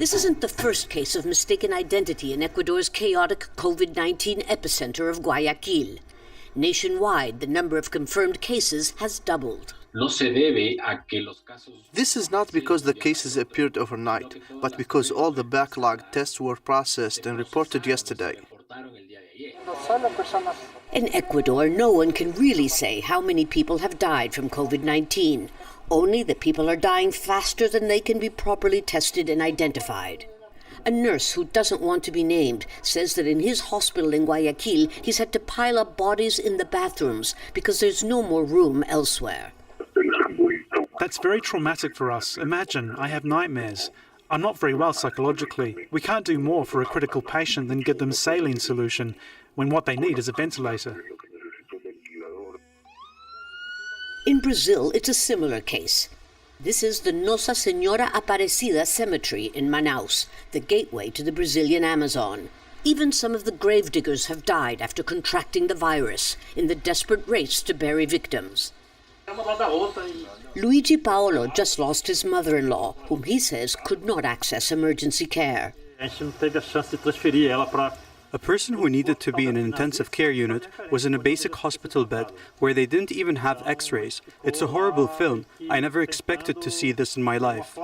This isn't the first case of mistaken identity in Ecuador's chaotic COVID-19 epicenter of Guayaquil. Nationwide, the number of confirmed cases has doubled. This is not because the cases appeared overnight, but because all the backlog tests were processed and reported yesterday. In Ecuador, no one can really say how many people have died from COVID-19. Only that people are dying faster than they can be properly tested and identified. A nurse who doesn't want to be named says that in his hospital in Guayaquil, he's had to pile up bodies in the bathrooms because there's no more room elsewhere. That's very traumatic for us. Imagine, I have nightmares. I'm not very well psychologically. We can't do more for a critical patient than give them saline solution when what they need is a ventilator. In Brazil, it's a similar case. This is the Nossa Senhora Aparecida Cemetery in Manaus, the gateway to the Brazilian Amazon. Even some of the gravediggers have died after contracting the virus in the desperate race to bury victims. Luigi Paolo just lost his mother-in-law, whom he says could not access emergency care. A person who needed to be in an intensive care unit was in a basic hospital bed where they didn't even have x-rays. It's a horrible film. I never expected to see this in my life.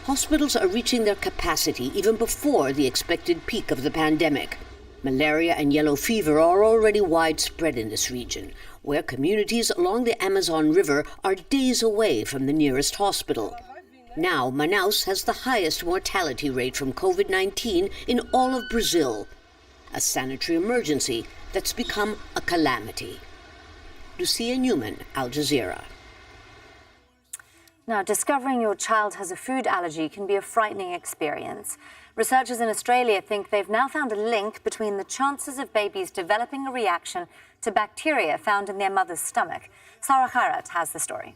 Hospitals are reaching their capacity even before the expected peak of the pandemic. Malaria and yellow fever are already widespread in this region, where communities along the Amazon River are days away from the nearest hospital. Now, Manaus has the highest mortality rate from COVID-19 in all of Brazil, a sanitary emergency that's become a calamity. Lucia Newman, Al Jazeera. Now, discovering your child has a food allergy can be a frightening experience. Researchers in Australia think they've now found a link between the chances of babies developing a reaction to bacteria found in their mother's stomach. Sarah Khairat has the story.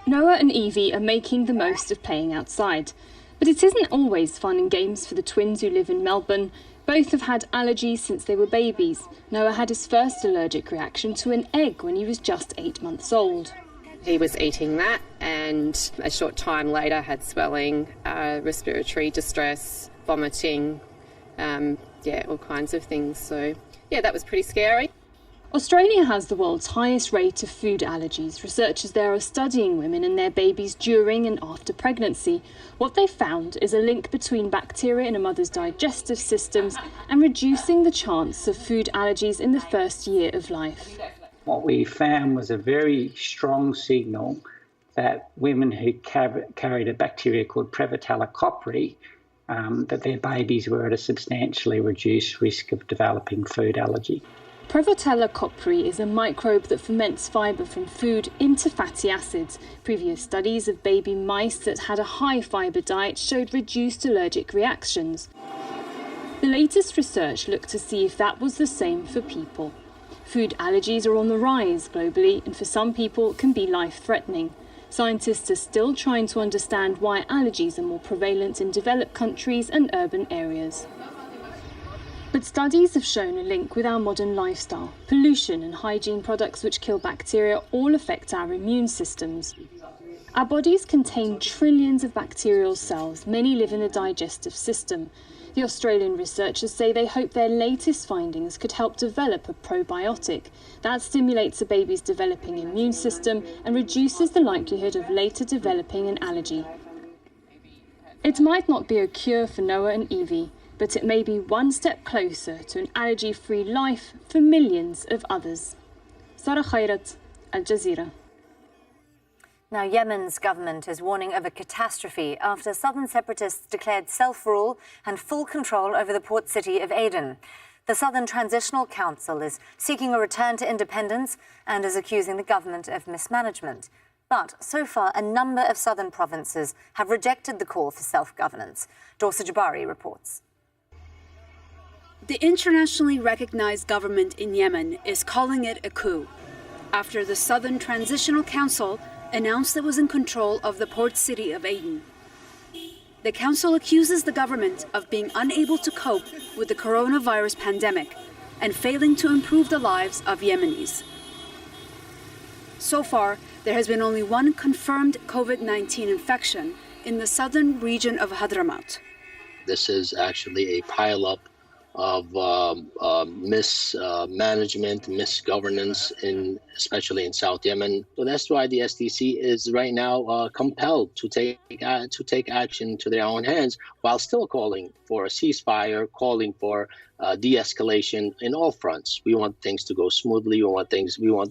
Noah and Evie are making the most of playing outside. But it isn't always fun and games for the twins who live in Melbourne. Both have had allergies since they were babies. Noah had his first allergic reaction to an egg when he was just 8 months old. He was eating that and a short time later had swelling, respiratory distress, vomiting, all kinds of things. So, that was pretty scary. Australia has the world's highest rate of food allergies. Researchers there are studying women and their babies during and after pregnancy. What they found is a link between bacteria in a mother's digestive systems and reducing the chance of food allergies in the first year of life. What we found was a very strong signal that women who carried a bacteria called Prevotella copri, that their babies were at a substantially reduced risk of developing food allergy. Prevotella copri is a microbe that ferments fibre from food into fatty acids. Previous studies of baby mice that had a high fibre diet showed reduced allergic reactions. The latest research looked to see if that was the same for people. Food allergies are on the rise globally and for some people can be life-threatening. Scientists are still trying to understand why allergies are more prevalent in developed countries and urban areas. But studies have shown a link with our modern lifestyle. Pollution and hygiene products which kill bacteria all affect our immune systems. Our bodies contain trillions of bacterial cells. Many live in the digestive system. The Australian researchers say they hope their latest findings could help develop a probiotic that stimulates a baby's developing immune system and reduces the likelihood of later developing an allergy. It might not be a cure for Noah and Evie, but it may be one step closer to an allergy-free life for millions of others. Sarah Khairat, Al Jazeera. Now, Yemen's government is warning of a catastrophe after southern separatists declared self-rule and full control over the port city of Aden. The Southern Transitional Council is seeking a return to independence and is accusing the government of mismanagement. But so far, a number of southern provinces have rejected the call for self-governance. Dorsa Jabari reports. The internationally recognized government in Yemen is calling it a coup after the Southern Transitional Council announced it was in control of the port city of Aden. The council accuses the government of being unable to cope with the coronavirus pandemic and failing to improve the lives of Yemenis. So far, there has been only one confirmed COVID-19 infection in the southern region of Hadramaut. This is actually a pileup of mismanagement, misgovernance, especially in South Yemen. So that's why the SDC is right now compelled to take action to their own hands, while still calling for a ceasefire, calling for de-escalation in all fronts. We want things to go smoothly. We want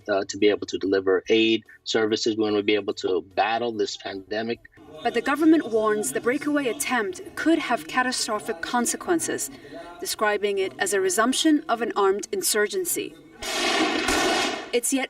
to be able to deliver aid services. We want to be able to battle this pandemic. But the government warns the breakaway attempt could have catastrophic consequences, describing it as a resumption of an armed insurgency. It's yet